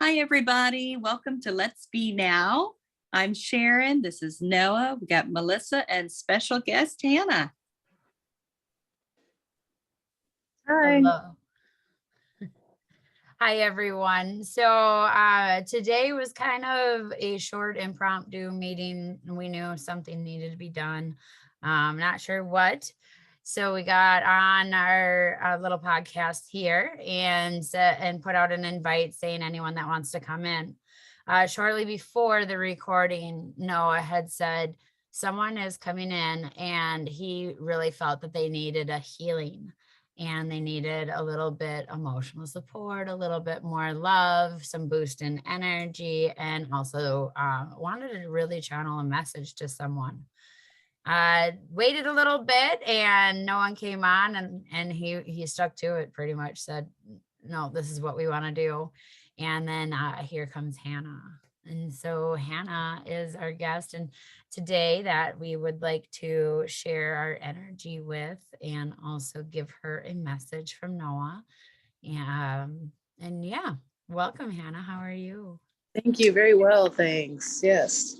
Hi, everybody. Welcome to Let's Be Now. I'm Sharon. This is Noah. We got Melissa and special guest Hannah. Hi. Hello. Hi, everyone. So today was kind of a short impromptu meeting. We knew something needed to be done. Not sure what. So we got on our little podcast here and put out an invite saying anyone that wants to come in. Shortly before the recording, Noah had said someone is coming in and he really felt that they needed a healing. And they needed a little bit emotional support, a little bit more love, some boost in energy, and also wanted to really channel a message to someone. Waited a little bit and no one came on, and he stuck to it, pretty much said, no, this is what we want to do. And then here comes Hannah. And so Hannah is our guest, and today that we would like to share our energy with and also give her a message from Noah. And yeah, welcome, Hannah. How are you? Thank you. Very well, thanks. Yes.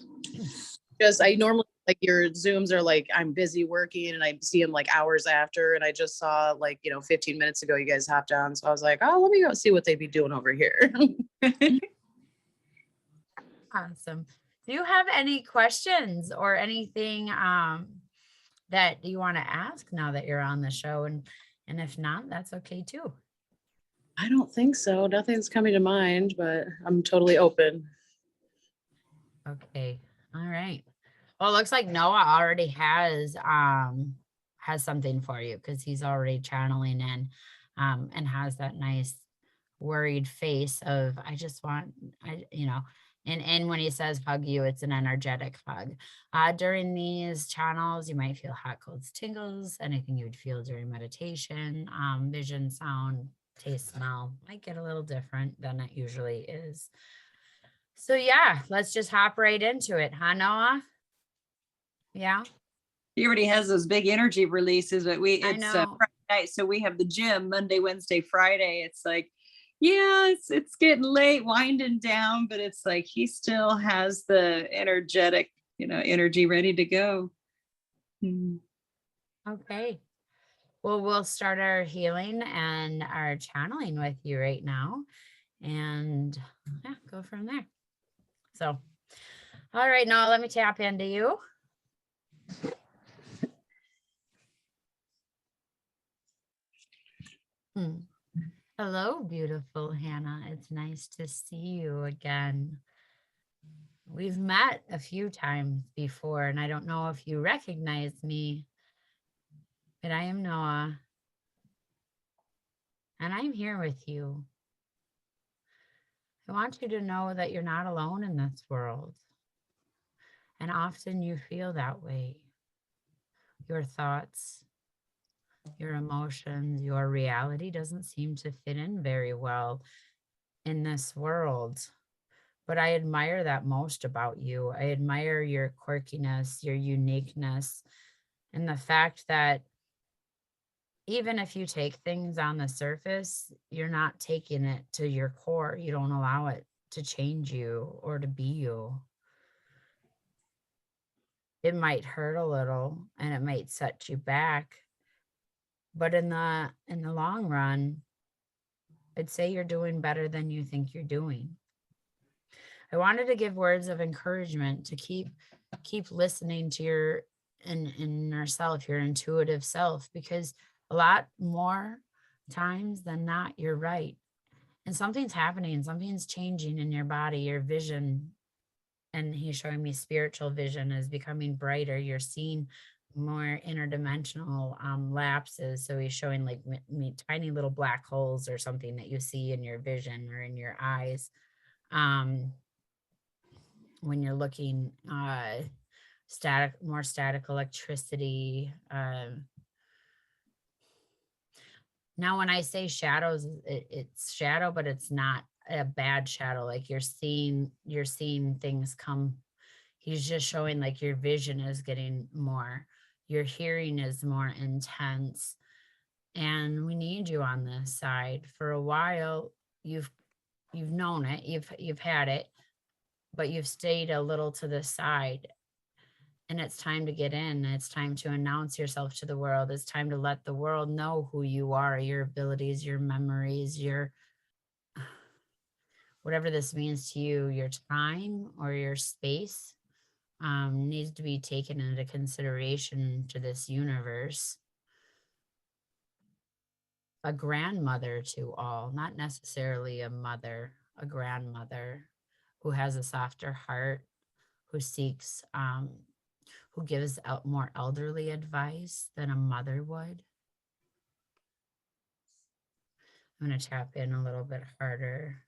Just I normally like your Zooms are like I'm busy working and I see them like hours after, and I just saw 15 minutes ago you guys hopped on, so I was like, oh, let me go see what they'd be doing over here. Awesome. Do you have any questions or anything that you want to ask now that you're on the show? And if not, that's okay too. I don't think so. Nothing's coming to mind, but I'm totally open. Okay. All right. Well, it looks like Noah already has something for you, because he's already channeling in and has that nice worried face of and when he says hug you, it's an energetic hug. During these channels, you might feel hot, cold tingles, anything you would feel during meditation, vision, sound, taste, smell might get a little different than it usually is. So yeah, let's just hop right into it, huh, Noah? Yeah. He already has those big energy releases, but it's Friday night, so we have the gym Monday, Wednesday, Friday. It's like, yeah, it's getting late, winding down, but it's like he still has the energetic, energy ready to go. Okay. Well, we'll start our healing and our channeling with you right now, and yeah, go from there. So, all right, now let me tap into you. Hello, beautiful Hannah. It's nice to see you again. We've met a few times before, and I don't know if you recognize me, but I am Noah, and I'm here with you. I want you to know that you're not alone in this world, and often you feel that way. Your thoughts, your emotions, your reality doesn't seem to fit in very well in this world. But I admire that most about you. I admire your quirkiness, your uniqueness, and the fact that even if you take things on the surface, you're not taking it to your core. You don't allow it to change you or to be you. It might hurt a little and it might set you back, but in the long run, I'd say you're doing better than you think you're doing. I wanted to give words of encouragement to keep listening to your inner self, your intuitive self, because a lot more times than not, you're right. And something's happening, something's changing in your body, your vision. And he's showing me spiritual vision is becoming brighter. You're seeing more interdimensional lapses. So he's showing like tiny little black holes or something that you see in your vision or in your eyes. When you're looking more static electricity. Now, when I say shadows, it's shadow, but it's not a bad shadow. Like you're seeing things come. He's just showing like your vision is getting more, your hearing is more intense. And we need you on this side. For a while, you've you've known it, you've had it, but you've stayed a little to the side. And it's time to get in. It's time to announce yourself to the world. It's time to let the world know who you are, your abilities, your memories, your whatever this means to you, your time or your space needs to be taken into consideration to this universe. A grandmother to all, not necessarily a mother, a grandmother who has a softer heart, who seeks, who gives out more elderly advice than a mother would. I'm going to tap in a little bit harder.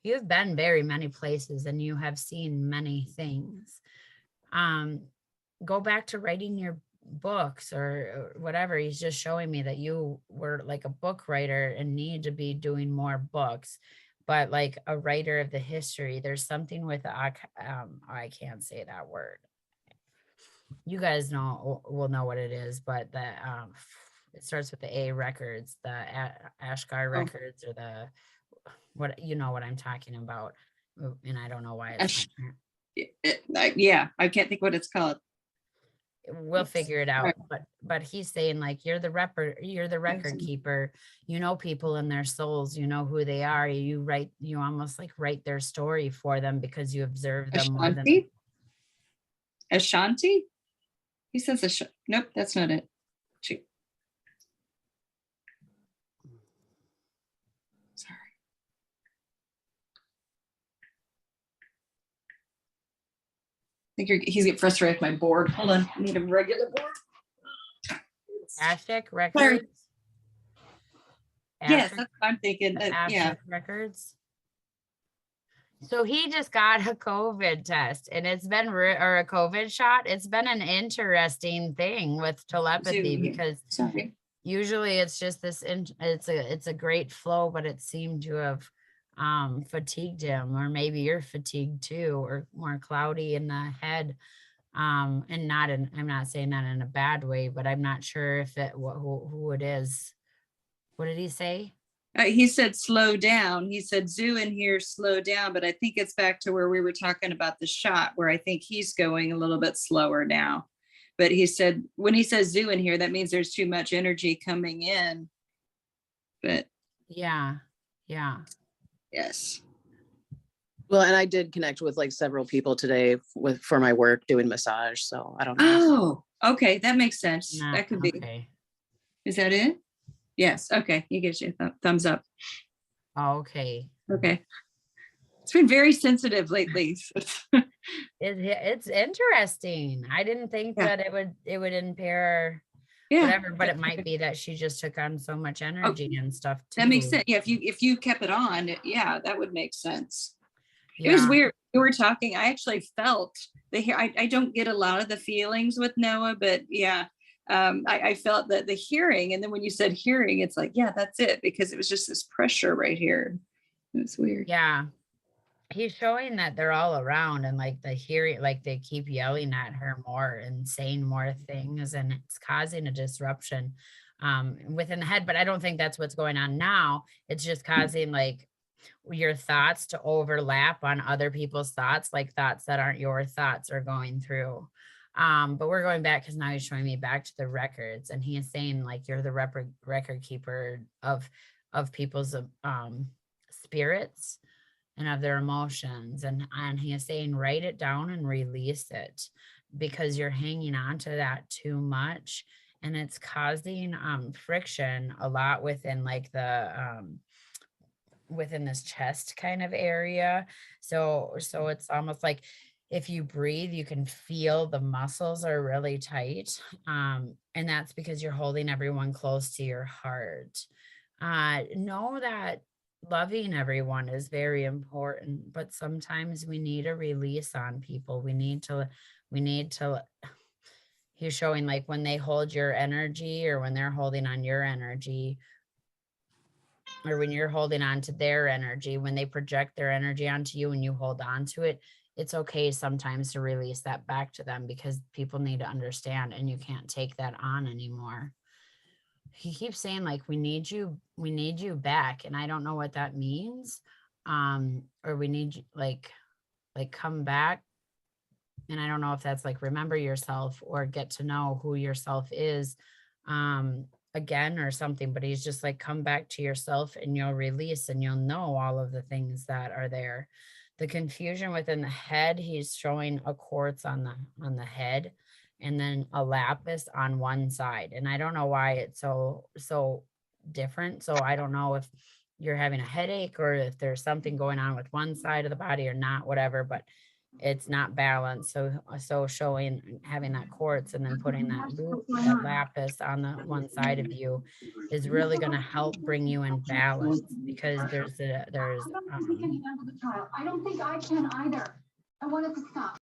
You've been very many places and you have seen many things. Go back to writing your books or whatever. He's just showing me that you were like a book writer and need to be doing more books, but like a writer of the history. There's something with I can't say that word. You guys will know what it is, but the it starts with the A records, the Ashgar records, or the what, you know what I'm talking about. And I don't know why it's yeah, I can't think what it's called. We'll figure it out. But he's saying like you're the record keeper. You know people and their souls, you know who they are. You almost like write their story for them because you observe them more than Ashanti? He says nope, that's not it. Sorry. I think he's getting frustrated with my board. Hold on, I need a regular board. Ashik Records. Yes, that's what I'm thinking. Yeah. Records. So he just got a COVID test and it's been or a COVID shot. It's been an interesting thing with telepathy because usually it's just this, it's a great flow, but it seemed to have fatigued him, or maybe you're fatigued too, or more cloudy in the head. And I'm not saying that in a bad way, but I'm not sure if who it is. What did he say? He said slow down. He said zoo in here, slow down. But I think it's back to where we were talking about the shot, where I think he's going a little bit slower now. But he said when he says zoo in here, that means there's too much energy coming in. But yeah. Yes. Well, and I did connect with like several people today for my work doing massage. So I don't know. Oh, okay. That makes sense. That could be. Okay. Is that it? Yes. Okay. He gives you a thumbs up. Okay. Okay. It's been very sensitive lately. It's interesting. I didn't think that it would impair whatever, but it might be that she just took on so much energy and stuff too. That makes sense. Yeah, if you kept it on, that would make sense. It was weird. We were talking. I actually felt I don't get a lot of the feelings with Noah, but yeah. I felt that the hearing, and then when you said hearing, it's like, yeah, that's it, because it was just this pressure right here. It was weird. Yeah. He's showing that they're all around, and like the hearing, like they keep yelling at her more and saying more things, and it's causing a disruption within the head. But I don't think that's what's going on now. It's just causing like your thoughts to overlap on other people's thoughts, like thoughts that aren't your thoughts are going through. But we're going back because now he's showing me back to the records, and he is saying like you're the record keeper of people's spirits and of their emotions, and he is saying write it down and release it, because you're hanging on to that too much, and it's causing friction a lot within like the within this chest kind of area. So it's almost like if you breathe, you can feel the muscles are really tight. And that's because you're holding everyone close to your heart. Know that loving everyone is very important, but sometimes we need a release on people. We need to, he's showing like when they hold your energy, or when they're holding on your energy, or when you're holding on to their energy, when they project their energy onto you and you hold on to it, it's okay sometimes to release that back to them, because people need to understand, and you can't take that on anymore. he keeps saying like, we need you back. And I don't know what that means. Or we need you like come back. And I don't know if that's like remember yourself or get to know who yourself is again or something, but he's just like, come back to yourself and you'll release and you'll know all of the things that are there. The confusion within the head, he's showing a quartz on the head and then a lapis on one side. And I don't know why it's so different. So I don't know if you're having a headache or if there's something going on with one side of the body or not, whatever, but it's not balanced. So showing having that quartz and then putting that lapis on the one side of you is really going to help bring you in balance, because there's I don't think I can either. I wanted to stop.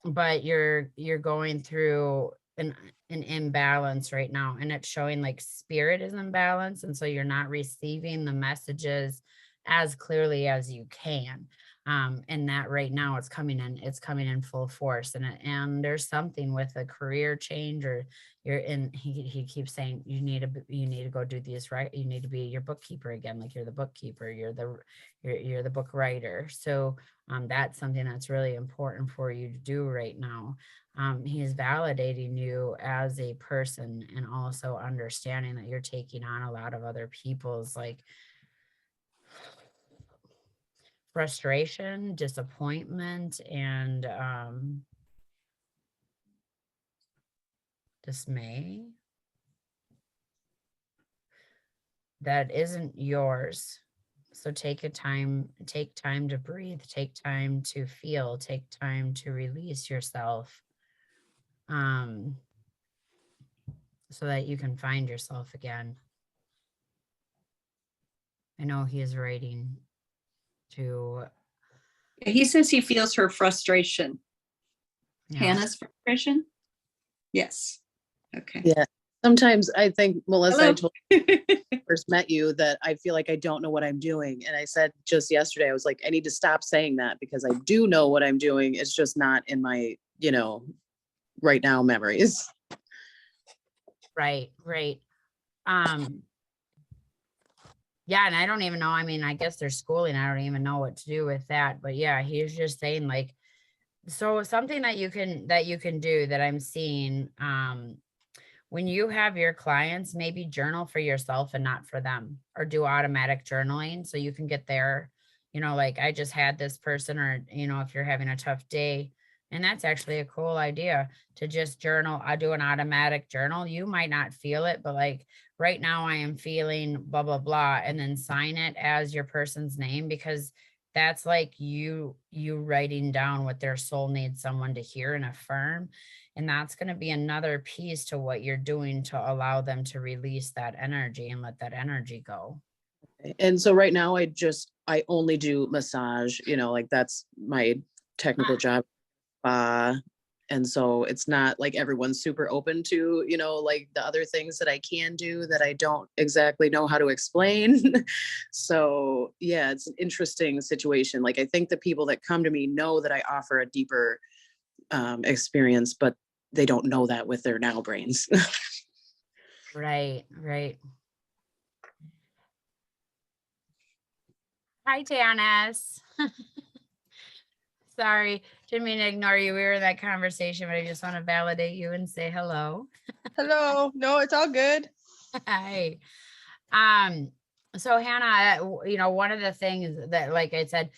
But you're going through an imbalance right now, and it's showing like spirit is imbalance, and so you're not receiving the messages as clearly as you can. And that right now it's coming in full force, and there's something with a career change, or you're in, he keeps saying you need to go do these, right? You need to be your bookkeeper again, like you're the bookkeeper, you're the book writer. So that's something that's really important for you to do right now. He's validating you as a person, and also understanding that you're taking on a lot of other people's like frustration, disappointment, and dismay that isn't yours. So take time to breathe, take time to feel, take time to release yourself, so that you can find yourself again. I know he is writing to. He says he feels her frustration. Yeah. Hannah's frustration? Yes. Okay. Yeah. Sometimes I think, Melissa, I told you when I first met you that I feel like I don't know what I'm doing. And I said just yesterday, I was like, I need to stop saying that, because I do know what I'm doing. It's just not in my, right now memories. Right. Yeah, and I don't even know. I mean, I guess there's schooling. I don't even know what to do with that. But yeah, he's just saying like, so something that you can do that I'm seeing, when you have your clients, maybe journal for yourself and not for them, or do automatic journaling so you can get there. Like I just had this person, or, if you're having a tough day, and that's actually a cool idea to just journal. I do an automatic journal. You might not feel it, but like right now I am feeling blah, blah, blah, and then sign it as your person's name, because that's like you writing down what their soul needs someone to hear and affirm. And that's going to be another piece to what you're doing to allow them to release that energy and let that energy go. And so right now I only do massage, like that's my technical job. And so it's not like everyone's super open to, like the other things that I can do that I don't exactly know how to explain. So yeah, it's an interesting situation. Like I think the people that come to me know that I offer a deeper experience, but they don't know that with their now brains. Right. Hi, Janice. Sorry, didn't mean to ignore you. We were in that conversation, but I just want to validate you and say hello. Hello. No, it's all good. Hi. So Hannah, one of the things that, like I said,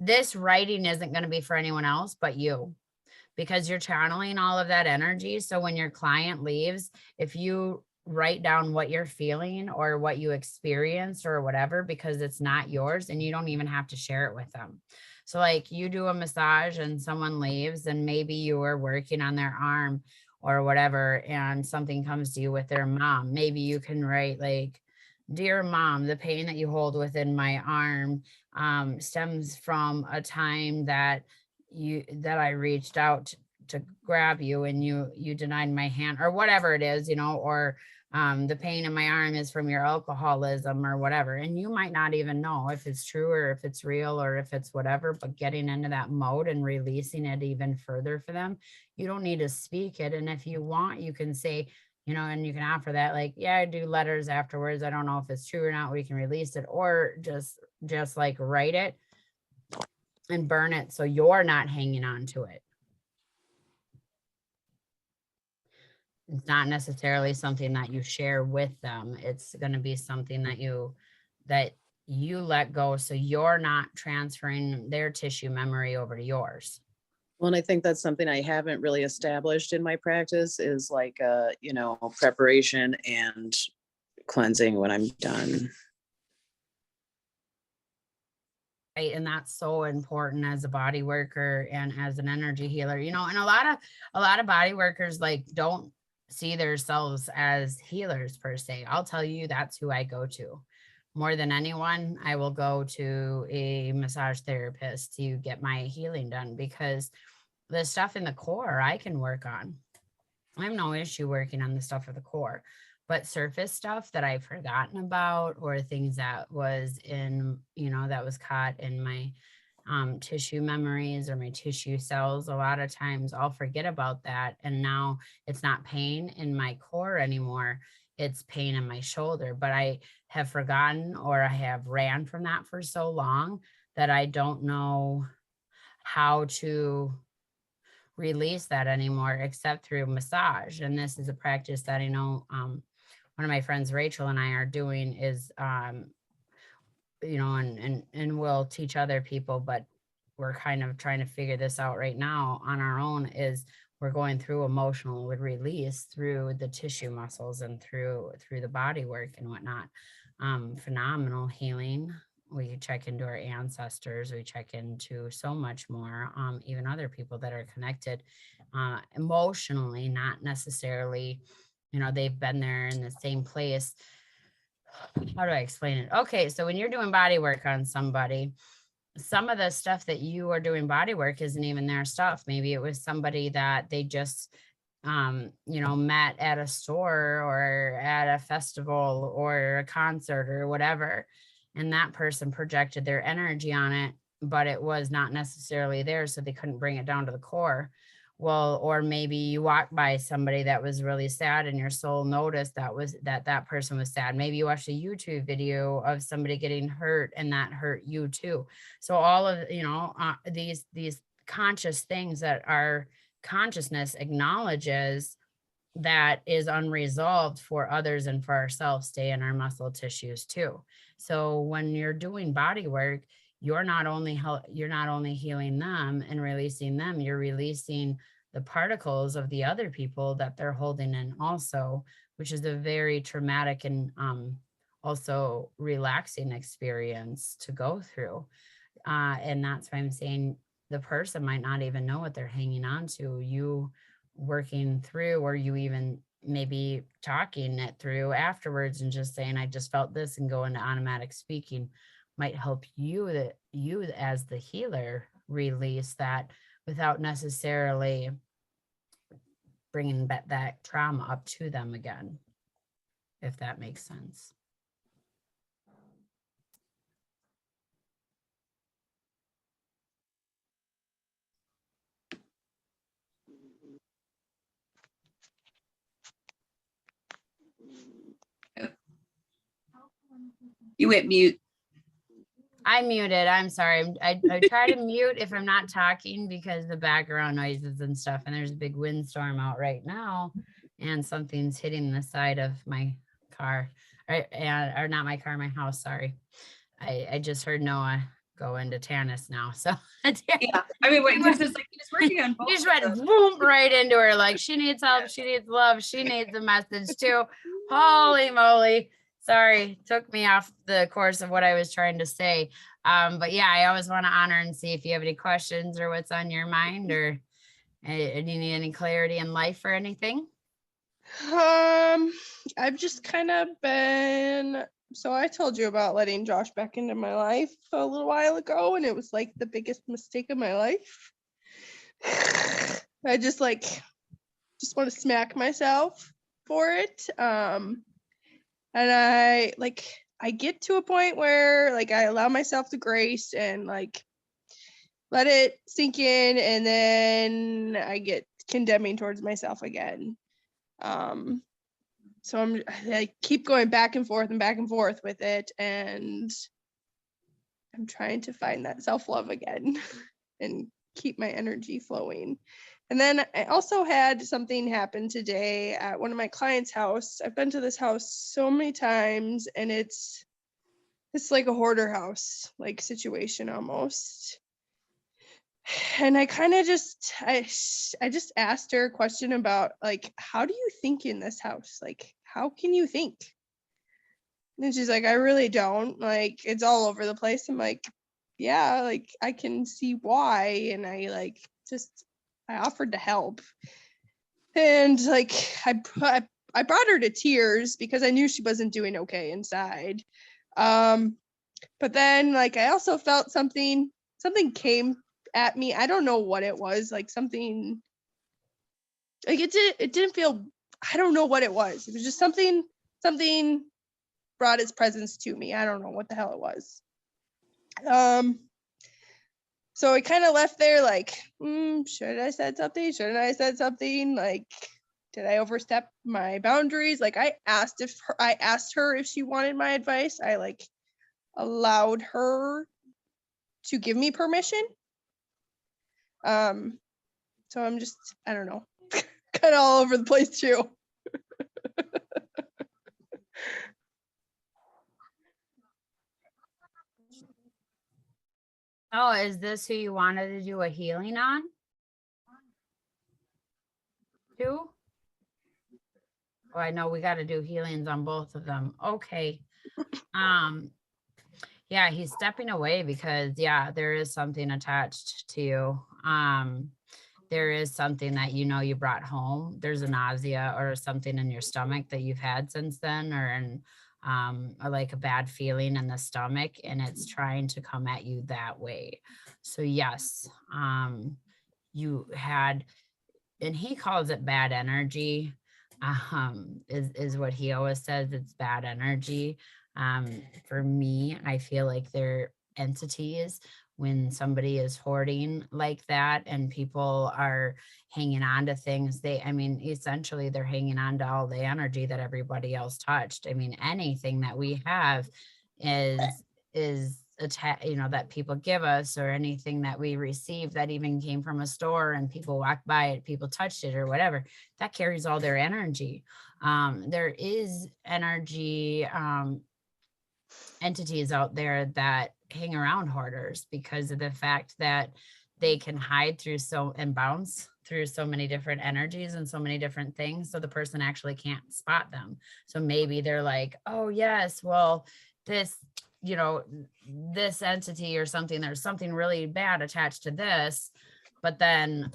this writing isn't going to be for anyone else but you, because you're channeling all of that energy. So when your client leaves, if you write down what you're feeling or what you experienced or whatever, because it's not yours, and you don't even have to share it with them. So like you do a massage and someone leaves, and maybe you were working on their arm or whatever, and something comes to you with their mom. Maybe you can write like, dear mom, the pain that you hold within my arm stems from a time that I reached out to grab you and you denied my hand, or whatever it is, or The pain in my arm is from your alcoholism or whatever. And you might not even know if it's true or if it's real or if it's whatever, but getting into that mode and releasing it even further for them, you don't need to speak it. And if you want, you can say, you know, and you can offer that, like, yeah, I do letters afterwards. I don't know if it's true or not. We can release it, or just like write it and burn it so you're not hanging on to it. It's not necessarily something that you share with them. It's going to be something that you let go, so you're not transferring their tissue memory over to yours. Well, and I think that's something I haven't really established in my practice, is like, you know, preparation and cleansing when I'm done. Right. And that's so important as a body worker and as an energy healer, you know. And a lot of body workers like don't see themselves as healers per se. I'll tell you, that's who I go to more than anyone. I will go to a massage therapist to get my healing done, because the stuff in the core I can work on. I have no issue working on the stuff of the core, but surface stuff that I've forgotten about, or things that was in, you know, that was caught in my tissue memories or my tissue cells, a lot of times I'll forget about that. And now it's not pain in my core anymore. It's pain in my shoulder, but I have forgotten, or I have ran from that for so long that I don't know how to release that anymore except through massage. And this is a practice that I know one of my friends, Rachel, and I are doing is, you know, and we'll teach other people, but we're kind of trying to figure this out right now on our own, is we're going through emotional release through the tissue muscles and through the body work and whatnot. Phenomenal healing. We check into our ancestors. We check into so much more, even other people that are connected emotionally, not necessarily, you know, they've been there in the same place. How do I explain it? Okay, so when you're doing body work on somebody, some of the stuff that you are doing body work isn't even their stuff. Maybe it was somebody that they just you know, met at a store or at a festival or a concert or whatever, and that person projected their energy on it, but it was not necessarily theirs, so they couldn't bring it down to the core. Well, or maybe you walked by somebody that was really sad and your soul noticed that person was sad. Maybe you watched a YouTube video of somebody getting hurt and that hurt you too. So all of, you know, these conscious things that our consciousness acknowledges that is unresolved for others and for ourselves stay in our muscle tissues too. So when you're doing body work, you're not only healing them and releasing them, you're releasing the particles of the other people that they're holding in also, which is a very traumatic and also relaxing experience to go through. And that's why I'm saying the person might not even know what they're hanging on to. You working through, or you even maybe talking it through afterwards and just saying, I just felt this, and go into automatic speaking, might help you as the healer release that without necessarily bringing that trauma up to them again, if that makes sense. You went mute. I muted. I'm sorry. I try to mute if I'm not talking because the background noises and stuff. And there's a big windstorm out right now, and something's hitting the side of my car, or not my car, my house. Sorry. I just heard Noah go into Tannis now. So yeah, I mean, wait, because it's like he was working on both. He just went boom right into her, like she needs help, she needs love, she needs a message too. Holy moly. Sorry, took me off the course of what I was trying to say. But yeah, I always want to honor and see if you have any questions or what's on your mind, or you need any clarity in life or anything. I've just kind of been, so I told you about letting Josh back into my life a little while ago, and it was like the biggest mistake of my life. I just want to smack myself. for it. And I get to a point where like I allow myself the grace and like let it sink in, and then I get condemning towards myself again. So I keep going back and forth with it, and I'm trying to find that self-love again and keep my energy flowing. And then I also had something happen today at one of my clients' house. I've been to this house so many times, and it's like a hoarder house like situation almost. And I kind of just I just asked her a question about like, how do you think in this house? Like, how can you think? And she's like, I really don't. Like, it's all over the place. I'm like, yeah, like I can see why. And I offered to help. And like I brought her to tears because I knew she wasn't doing okay inside. But then like I also felt something came at me. I don't know what it was, like something like it didn't feel, I don't know what it was. It was just something brought its presence to me. I don't know what the hell it was. So I kind of left there like, should I said something? Shouldn't I said something? Like, did I overstep my boundaries? Like I asked her if she wanted my advice. I like allowed her to give me permission. So I'm just, I don't know, kind of all over the place too. Oh, is this who you wanted to do a healing on? Too? Oh, I know we got to do healings on both of them. Okay. Yeah, he's stepping away because yeah, there is something attached to you. There is something that you brought home. There's a nausea or something in your stomach that you've had since then, or like a bad feeling in the stomach, and it's trying to come at you that way. So yes, you had, and he calls it bad energy. Is what he always says. It's bad energy. For me, I feel like they're entities. When somebody is hoarding like that and people are hanging on to things, essentially they're hanging on to all the energy that everybody else touched. I mean, anything that we have is that people give us, or anything that we receive that even came from a store and people walked by it, people touched it or whatever, that carries all their energy. There is energy entities out there that hang around hoarders because of the fact that they can hide and bounce through so many different energies and so many different things, so the person actually can't spot them. So maybe they're like, oh yes, well, this entity or something, there's something really bad attached to this, but then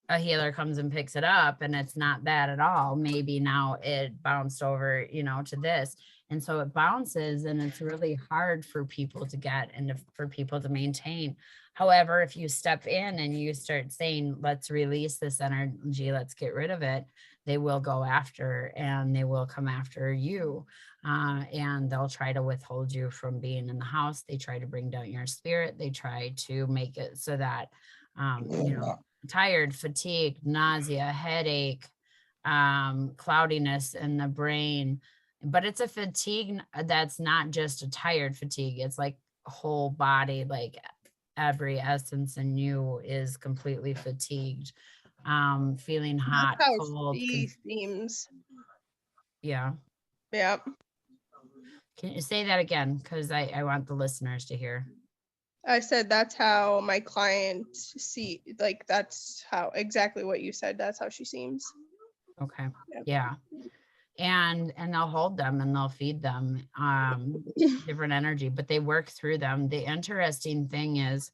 a healer comes and picks it up and it's not that at all. Maybe now it bounced over, to this. And so it bounces, and it's really hard for people to get and for people to maintain. However, if you step in and you start saying, let's release this energy, let's get rid of it, they will go after, and they will come after you. And they'll try to withhold you from being in the house. They try to bring down your spirit. They try to make it so that, tired, fatigue, nausea, headache, cloudiness in the brain. But it's a fatigue that's not just a tired fatigue. It's like whole body, like every essence in you is completely fatigued, feeling hot, cold. Seems. Yeah. Yeah. Can you say that again? Because I want the listeners to hear. I said that's how my client that's how, exactly what you said. That's how she seems. Okay. Yeah. And they'll hold them and they'll feed them different energy, but they work through them. The interesting thing is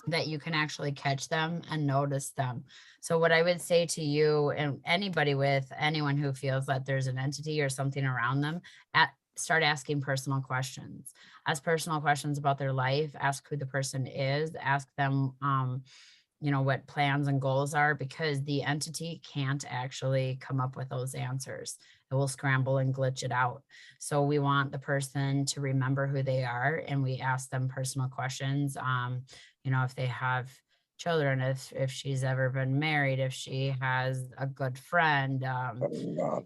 that you can actually catch them and notice them. So what I would say to you and anyone who feels that there's an entity or something around them, start asking personal questions. Ask personal questions about their life. Ask who the person is. Ask them you know, what plans and goals are, because the entity can't actually come up with those answers. It will scramble and glitch it out. So we want the person to remember who they are, and we ask them personal questions. You know, if they have children, if she's ever been married, if she has a good friend,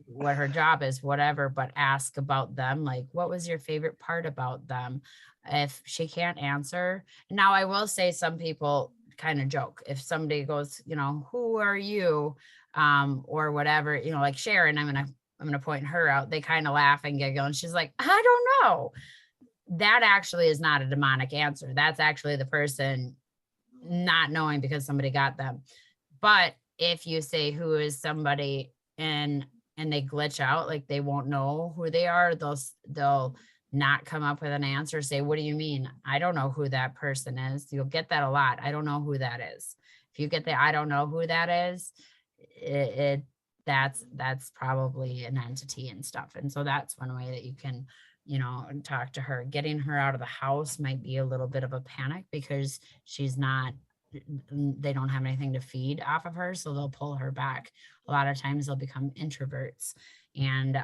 what her job is, whatever, but ask about them. Like, what was your favorite part about them? If she can't answer. Now, I will say some people kind of joke. If somebody goes, you know, who are you? Or whatever, you know, like Sharon, I'm gonna point her out. They kind of laugh and giggle, and she's like, I don't know. That actually is not a demonic answer. That's actually the person not knowing because somebody got them. But if you say who is somebody and they glitch out, like they won't know who they are, they'll not come up with an answer. Say, what do you mean? I don't know who that person is. You'll get that a lot. I don't know who that is. If you get the I don't know who that is, that's probably an entity and stuff. And so that's one way that you can, you know, talk to her. Getting her out of the house might be a little bit of a panic because they don't have anything to feed off of her, so they'll pull her back. A lot of times they'll become introverts, and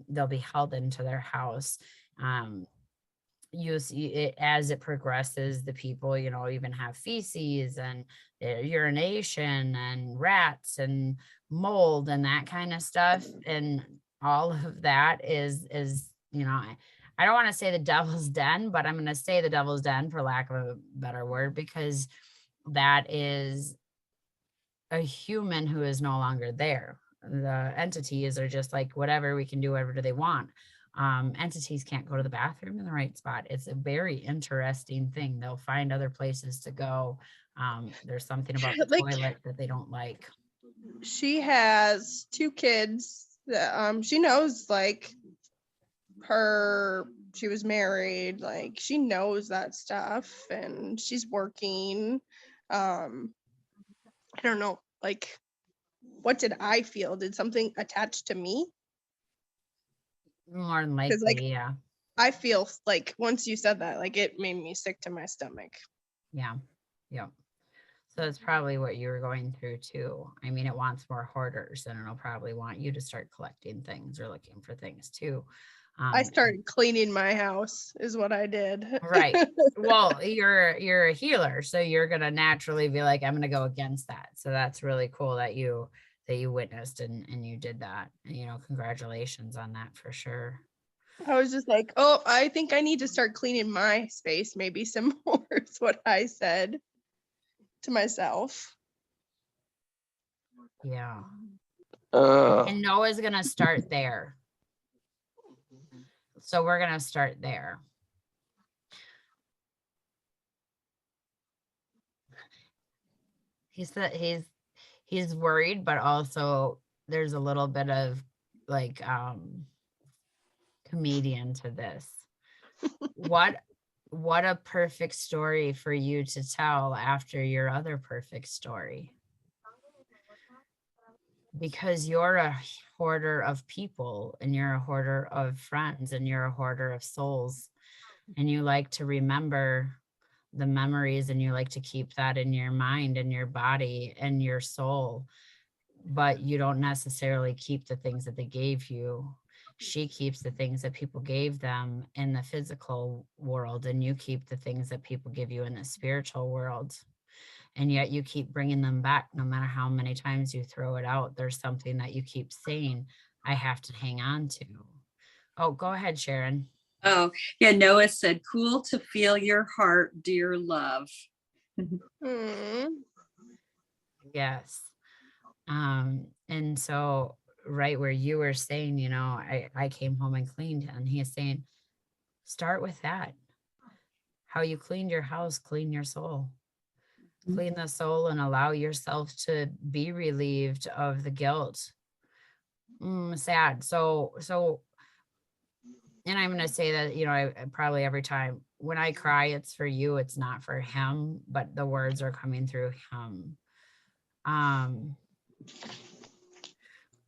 they'll be held into their house. You see it as it progresses, the people, you know, even have feces and urination and rats and mold and that kind of stuff. And all of that is, you know, I don't want to say the devil's den, but I'm going to say the devil's den for lack of a better word, because that is a human who is no longer there. The entities are just like, whatever, we can do whatever they want. Entities can't go to the bathroom in the right spot. It's a very interesting thing. They'll find other places to go. There's something about the toilet that they don't like. She has 2 kids that she knows, like she was married, like she knows that stuff, and she's working. I don't know, like, what did I feel? Did something attach to me? More than likely, like, yeah. I feel like once you said that, like, it made me sick to my stomach. Yeah. So it's probably what you were going through too. I mean, it wants more hoarders, and it'll probably want you to start collecting things or looking for things too. I started cleaning my house is what I did. Right. Well, you're a healer, so you're gonna naturally be like, I'm gonna go against that. So that's really cool that you witnessed and you did that. You know, congratulations on that for sure. I was just like, oh, I think I need to start cleaning my space maybe some more, is what I said to myself. Yeah. And Noah's gonna start there. So we're gonna start there. He's worried, but also there's a little bit of like comedian to this. What a perfect story for you to tell after your other perfect story. Because you're a hoarder of people, and you're a hoarder of friends, and you're a hoarder of souls, and you like to remember the memories, and you like to keep that in your mind and your body and your soul, but you don't necessarily keep the things that they gave you. She keeps the things that people gave them in the physical world, and you keep the things that people give you in the spiritual world. And yet you keep bringing them back. No matter how many times you throw it out, there's something that you keep saying, I have to hang on to. Oh, go ahead, Sharon. Oh, yeah. Noah said, cool to feel your heart, dear love. Yes. And so right where you were saying, you know, I came home and cleaned, and he is saying, start with that. How you cleaned your house, clean your soul. Clean the soul and allow yourself to be relieved of the guilt. Sad. So, and I'm going to say that, you know, I probably every time when I cry, it's for you, it's not for him, but the words are coming through him.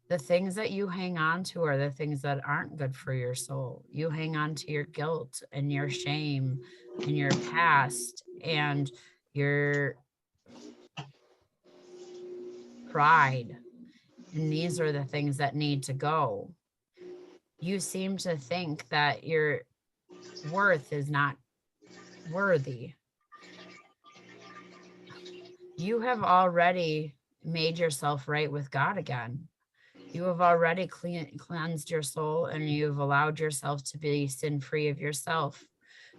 The things that you hang on to are the things that aren't good for your soul. You hang on to your guilt and your shame and your past and your pride. And these are the things that need to go. You seem to think that your worth is not worthy. You have already made yourself right with God again. You have already cleansed your soul, and you've allowed yourself to be sin-free of yourself.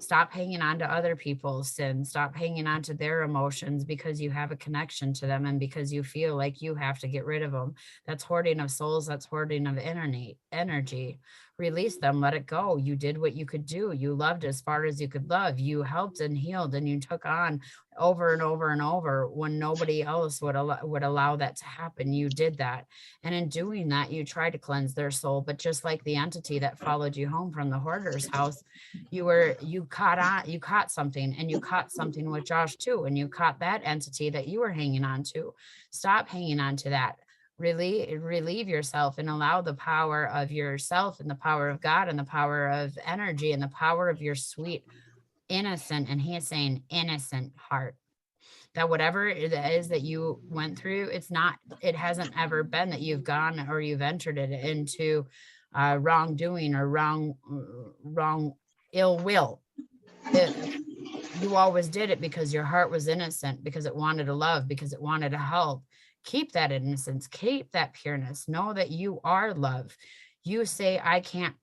Stop hanging on to other people's sins. Stop hanging on to their emotions because you have a connection to them and because you feel like you have to get rid of them. That's hoarding of souls. That's hoarding of energy. Release them. Let it go. You did what you could do. You loved as far as you could love. You helped and healed, and you took on over and over and over when nobody else would allow that to happen. You did that. And in doing that, you tried to cleanse their soul. But just like the entity that followed you home from the hoarder's house, you caught something, and you caught something with Josh too. And you caught that entity that you were hanging on to. Stop hanging on to that. Relieve yourself and allow the power of yourself and the power of God and the power of energy and the power of your sweet, innocent, and he is saying innocent heart, that whatever it is that you went through, it hasn't ever been that you've gone or you've entered it into wrongdoing or wrong ill will. You always did it because your heart was innocent, because it wanted to love, because it wanted to help. Keep that innocence, keep that pureness. Know that you are love. You say, I can't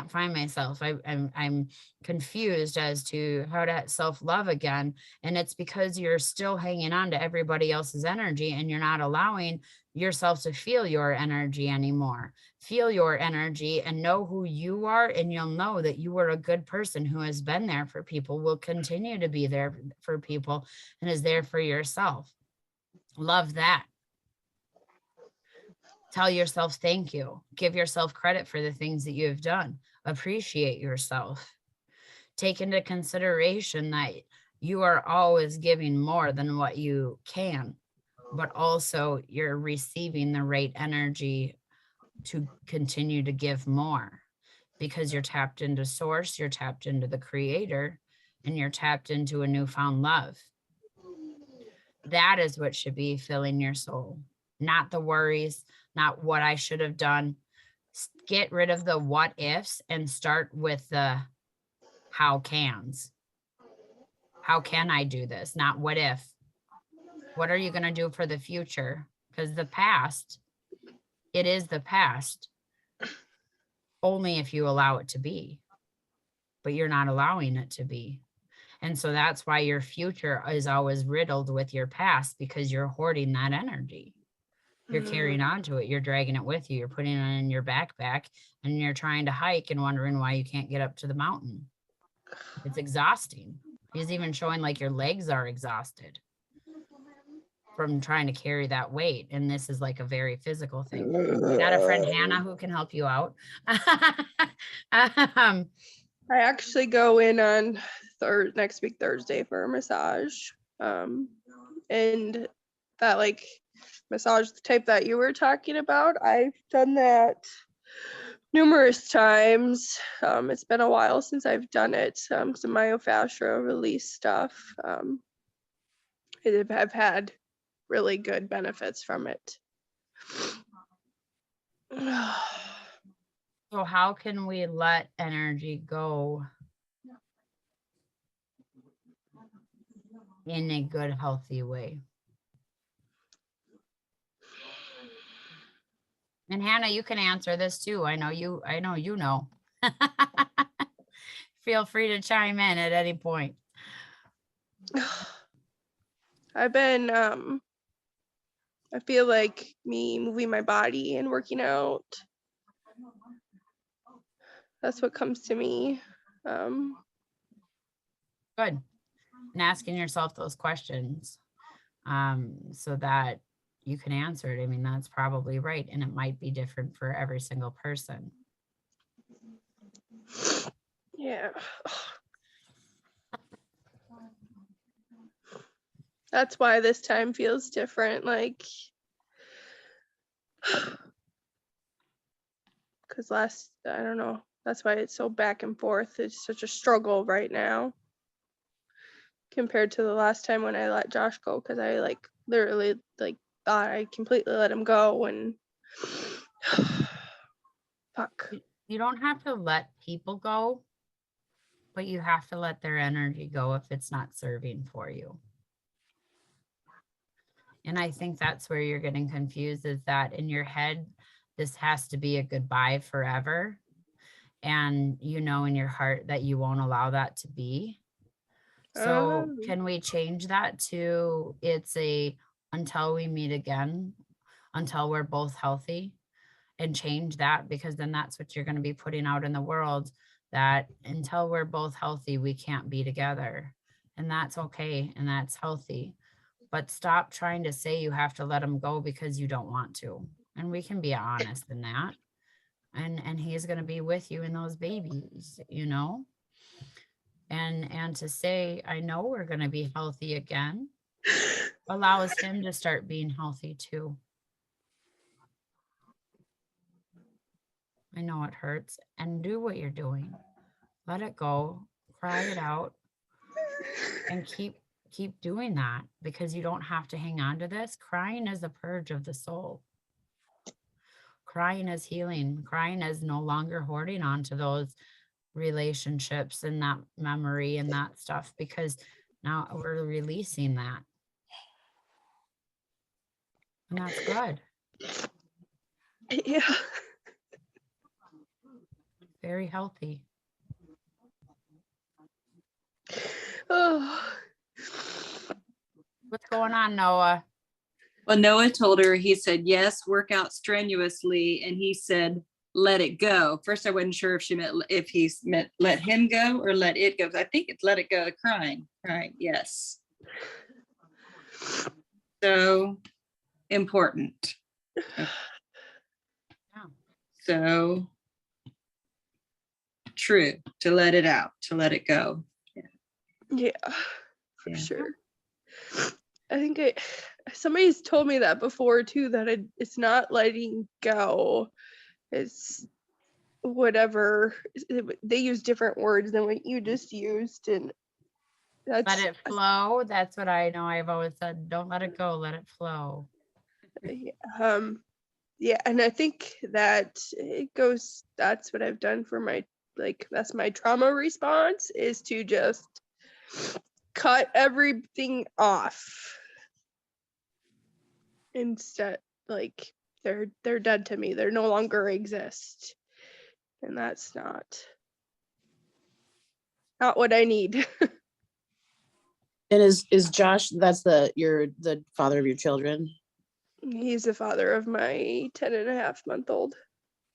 find myself. I'm confused as to how to self-love again. And it's because you're still hanging on to everybody else's energy, and you're not allowing yourself to feel your energy anymore. Feel your energy and know who you are, and you'll know that you are a good person who has been there for people, will continue to be there for people, and is there for yourself. Love that. Tell yourself thank you. Give yourself credit for the things that you have done. Appreciate yourself. Take into consideration that you are always giving more than what you can, but also you're receiving the right energy to continue to give more, because you're tapped into source, you're tapped into the creator, and you're tapped into a newfound love. That is what should be filling your soul, not the worries, not what I should have done. Get rid of the what ifs and start with the how cans. How can I do this? Not what if. What are you going to do for the future? Because the past, it is the past, only if you allow it to be. But you're not allowing it to be. And so that's why your future is always riddled with your past, because you're hoarding that energy. You're carrying on to it. You're dragging it with you. You're putting it in your backpack, and you're trying to hike and wondering why you can't get up to the mountain. It's exhausting. He's even showing like your legs are exhausted from trying to carry that weight. And this is like a very physical thing. You got a friend, Hannah, who can help you out. I actually go in on next week, Thursday, for a massage. And that like massage type that you were talking about, I've done that numerous times. It's been a while since I've done it. Some myofascial release stuff. I've had really good benefits from it. So how can we let energy go in a good, healthy way? And Hannah, you can answer this too. I know you know. Feel free to chime in at any point. I've been, I feel like me moving my body and working out, that's what comes to me. Good. And asking yourself those questions so that you can answer it. I mean, that's probably right. And it might be different for every single person. Yeah. That's why this time feels different. Like, because I don't know. That's why it's so back and forth. It's such a struggle right now compared to the last time when I let Josh go, because I like literally like thought I completely let him go, and fuck. You don't have to let people go, but you have to let their energy go if it's not serving for you. And I think that's where you're getting confused, is that in your head, this has to be a goodbye forever. And you know in your heart that you won't allow that to be. So can we change that to it's a until we meet again, until we're both healthy, and change that? Because then that's what you're going to be putting out in the world, that until we're both healthy, we can't be together. And that's okay. And that's healthy. But stop trying to say you have to let him go because you don't want to. And we can be honest in that. And he's going to be with you in those babies, you know? And to say, I know we're going to be healthy again, allows him to start being healthy too. I know it hurts, and do what you're doing. Let it go, cry it out, and keep doing that, because you don't have to hang on to this. Crying is a purge of the soul. Crying is healing. Crying is no longer hoarding on to those relationships and that memory and that stuff, because now we're releasing that. And that's good. Yeah. Very healthy. Oh. What's going on, Noah? Well, Noah told her, he said, yes, work out strenuously. And he said, let it go. First, I wasn't sure if he meant let him go or let it go. I think it's let it go. Crying. Yes. So important. Yeah. So true, to let it out, to let it go. Yeah, for sure. I think somebody's told me that before too, that it's not letting go. It's whatever. They use different words than what you just used, and that's let it flow. That's what I know. I've always said, don't let it go, let it flow. Yeah, and I think that it goes, that's what I've done for my, like, that's my trauma response, is to just cut everything off. Instead, like, they're dead to me. They no longer exist. And that's not what I need. And is Josh, that's the father of your children? He's the father of my 10.5-month-old.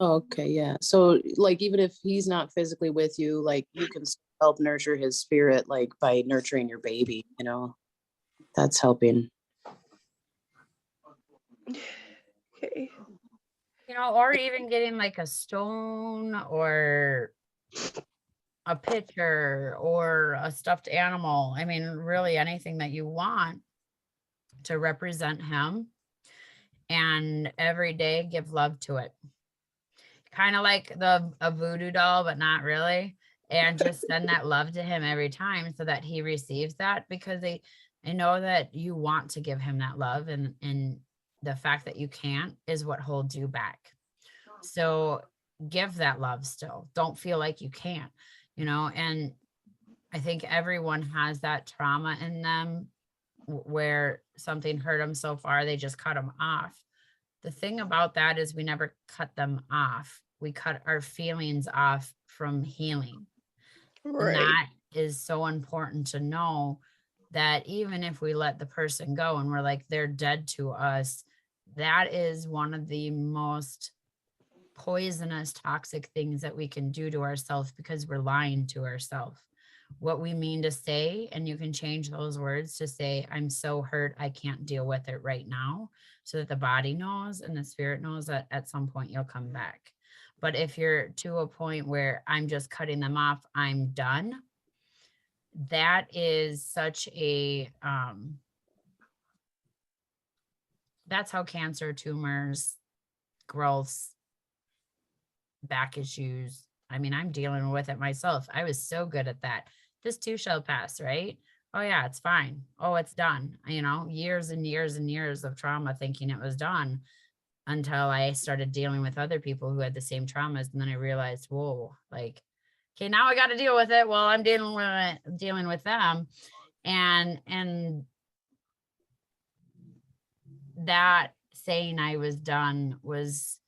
Okay, yeah. So like, even if he's not physically with you, like, you can help nurture his spirit, like by nurturing your baby, you know, that's helping. Okay. You know, or even getting like a stone or a picture or a stuffed animal. I mean, really anything that you want to represent him, and every day give love to it. Kind of like a voodoo doll, but not really. And just send that love to him every time so that he receives that, because I know that you want to give him that love, and the fact that you can't is what holds you back. So give that love still. Don't feel like you can't, you know. And I think everyone has that trauma in them where something hurt them so far, they just cut them off. The thing about that is we never cut them off. We cut our feelings off from healing. Right. And that is so important to know, that even if we let the person go and we're like, they're dead to us, that is one of the most poisonous, toxic things that we can do to ourselves, because we're lying to ourselves. What we mean to say, and you can change those words to say, I'm so hurt, I can't deal with it right now, so that the body knows and the spirit knows that at some point you'll come back. But if you're to a point where I'm just cutting them off, I'm done, that is such a, that's how cancer, tumors, growths, back issues. I mean, I'm dealing with it myself. I was so good at that. This too shall pass, right? oh yeah, it's fine. Oh, it's done. You know, years and years and years of trauma thinking it was done until I started dealing with other people who had the same traumas. And then I realized, whoa, like, okay, now I got to deal with it. Well, I'm dealing with them. And that saying I was done was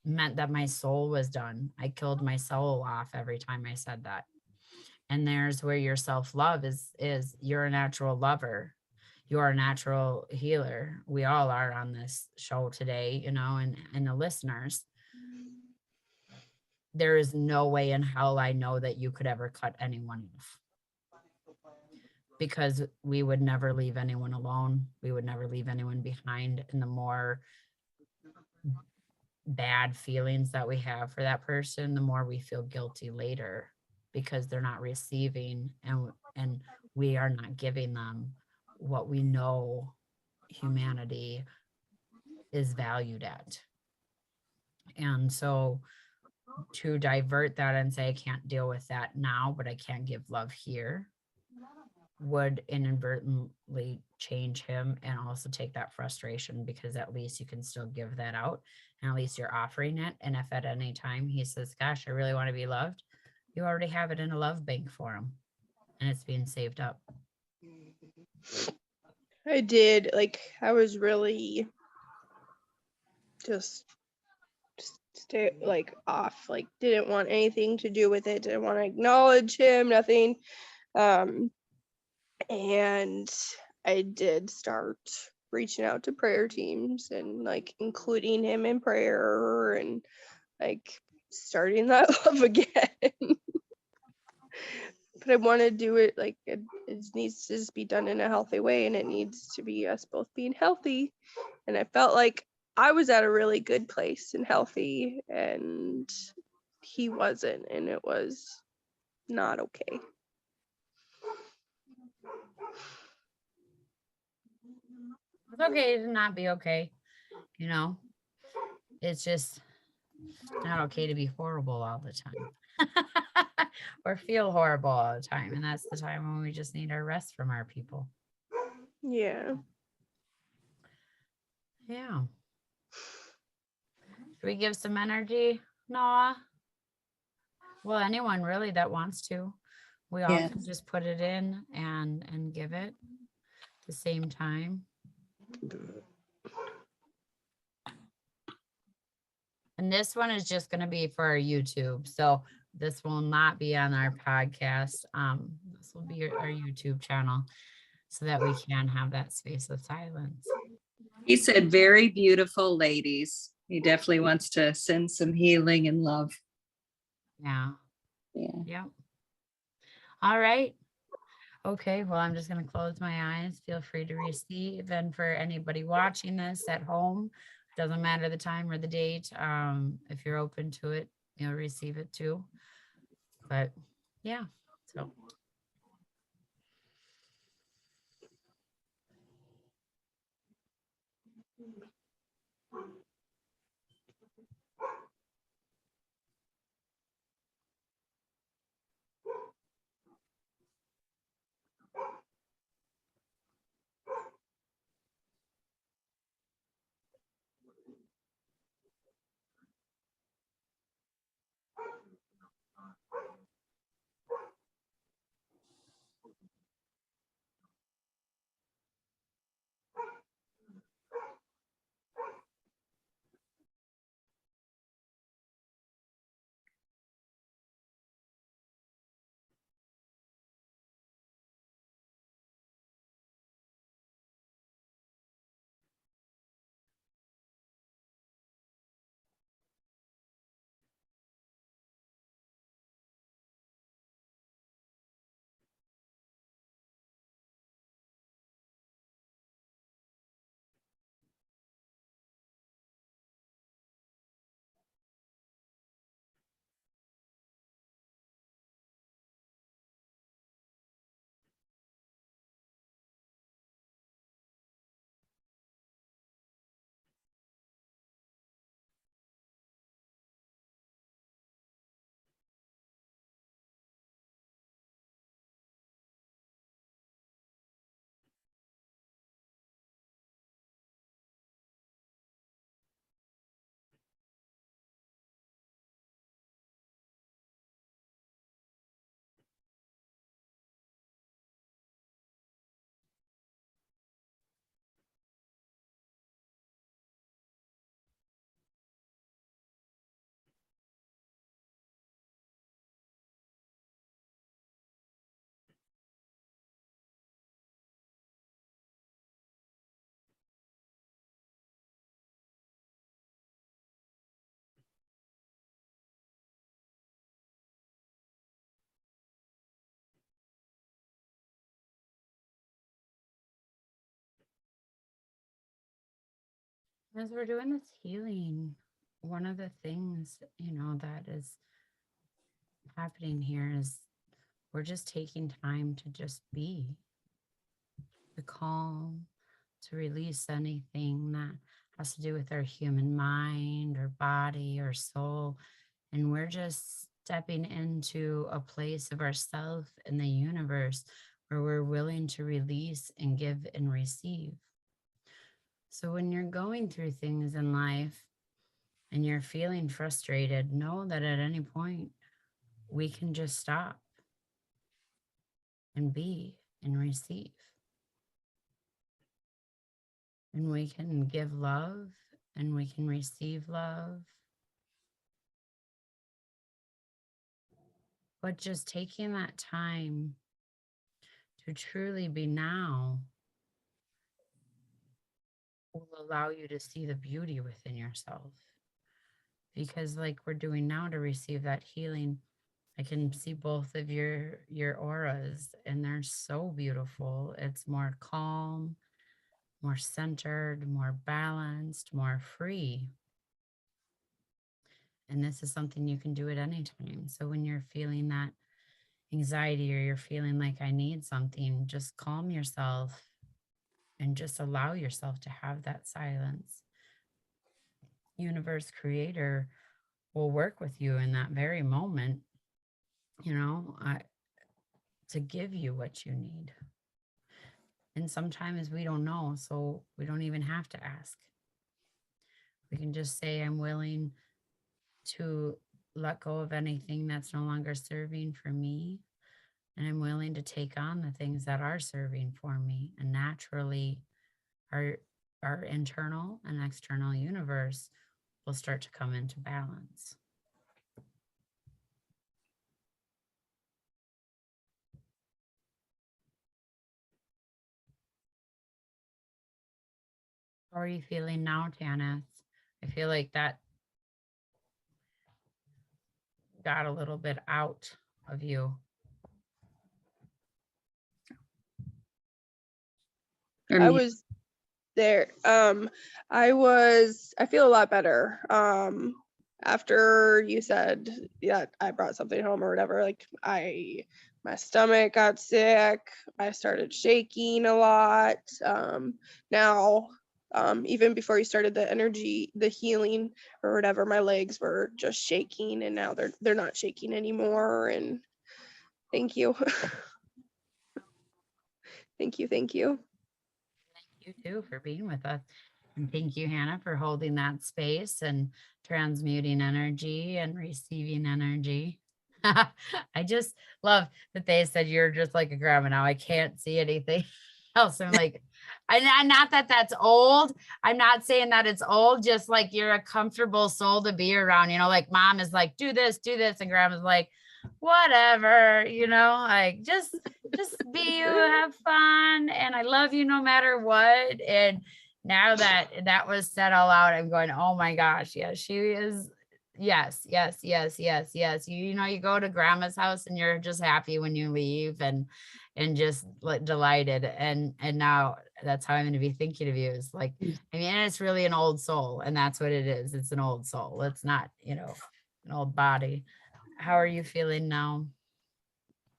meant that my soul was done. I killed my soul off every time I said that. And there's where your self-love is you're a natural lover. You're a natural healer. We all are on this show today, you know, and the listeners. There is no way in hell I know that you could ever cut anyone off, because we would never leave anyone alone. We would never leave anyone behind. And the more bad feelings that we have for that person, the more we feel guilty later, because they're not receiving and we are not giving them what we know humanity is valued at. And so to divert that and say I can't deal with that now, but I can't give love here, would inadvertently change him and also take that frustration, because at least you can still give that out and at least you're offering it. And if at any time he says, gosh, I really want to be loved, you already have it in a love bank for him and it's being saved up. I did, like, I was really just stay like off, like didn't want anything to do with it, didn't want to acknowledge him, nothing. And I did start reaching out to prayer teams and like including him in prayer and like starting that love again. But I want to do it like it needs to just be done in a healthy way, and it needs to be us both being healthy. And I felt like I was at a really good place and healthy, and he wasn't, and it was not okay. It's okay to not be okay, you know. It's just not okay to be horrible all the time or feel horrible all the time. And that's the time when we just need our rest from our people. Yeah. Yeah. Should we give some energy, Noah? Well, anyone really that wants to. We all can just put it in and give it at the same time. And this one is just going to be for our YouTube. So this will not be on our podcast. This will be our YouTube channel so that we can have that space of silence. He said, very beautiful ladies. He definitely wants to send some healing and love. Yeah. Yeah. Yep. All right. Okay. Well, I'm just going to close my eyes. Feel free to receive. And for anybody watching this at home, doesn't matter the time or the date. If you're open to it, you'll receive it too. But yeah, so. As we're doing this healing, one of the things, that is happening here is we're just taking time to just be, to calm, to release anything that has to do with our human mind or body or soul. And we're just stepping into a place of ourself in the universe where we're willing to release and give and receive. So when you're going through things in life and you're feeling frustrated, know that at any point we can just stop and be and receive. And we can give love and we can receive love. But just taking that time to truly be now will allow you to see the beauty within yourself. Because like we're doing now to receive that healing, I can see both of your auras and they're so beautiful. It's more calm, more centered, more balanced, more free. And this is something you can do at any time. So when you're feeling that anxiety or you're feeling like I need something, just calm yourself and just allow yourself to have that silence. Universe creator will work with you in that very moment, to give you what you need. And sometimes we don't know, so we don't even have to ask. We can just say, I'm willing to let go of anything that's no longer serving for me. And I'm willing to take on the things that are serving for me. And naturally, our internal and external universe will start to come into balance. How are you feeling now, Tanith? I feel like that got a little bit out of you. I was there. I feel a lot better. After you said, yeah, I brought something home or whatever, like my stomach got sick. I started shaking a lot. Now, even before you started the healing or whatever, my legs were just shaking, and now they're not shaking anymore. And thank you. Thank you. Thank you too for being with us. And thank you, Hannah, for holding that space and transmuting energy and receiving energy. I just love that they said you're just like a grandma now. I can't see anything else. I'm like, I'm not that that's old. I'm not saying that it's old, just like you're a comfortable soul to be around, like mom is like, do this. And grandma's like, whatever, like just be you, have fun. And I love you no matter what. And now that was said all out, I'm going, oh my gosh. Yes, she is. Yes. You go to grandma's house and you're just happy when you leave and just like delighted. And now that's how I'm going to be thinking of you. Is like, it's really an old soul, and that's what it is. It's an old soul. It's not, an old body. How are you feeling now?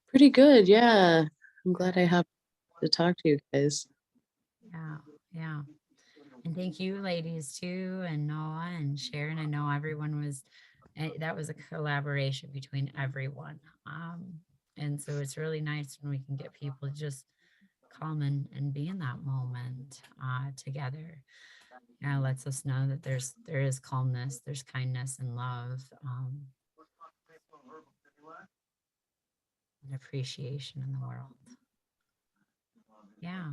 Pretty good. Yeah. I'm glad I have to talk to you guys. Yeah. And thank you, ladies, too, and Noah and Sharon. I know that was a collaboration between everyone. And so it's really nice when we can get people just calm and be in that moment together. Lets us know that there is calmness, there's kindness and love, and appreciation in the world. Yeah.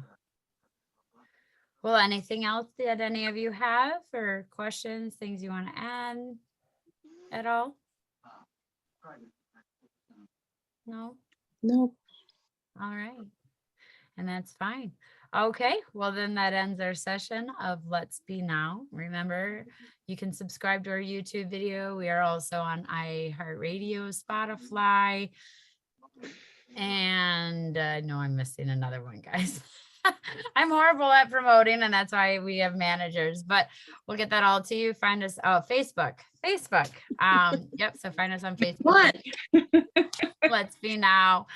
Well, anything else that any of you have, or questions, things you want to add at all? No? Nope. All right. And that's fine. Okay. Well, then that ends our session of Let's Be Now. Remember, you can subscribe to our YouTube video. We are also on iHeartRadio, Spotify, and no, I'm missing another one, guys. I'm horrible at promoting, and that's why we have managers, but we'll get that all to you. Find us Facebook. Yep. So find us on Facebook. What? Let's Be Now.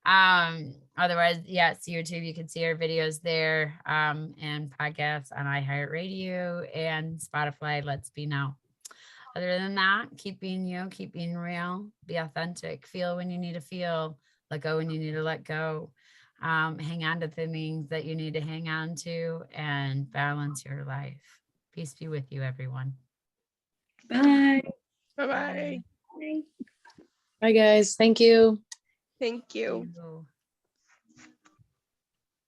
Otherwise, yes, YouTube, you can see our videos there, and podcasts on iHeartRadio and Spotify. Let's Be Now. Other than that, keep being you, keep being real, be authentic, feel when you need to feel, let go when you need to let go. Hang on to the things that you need to hang on to, and balance your life. Peace be with you, everyone. Bye. Bye-bye. Bye guys. Thank you. Thank you. Thank you.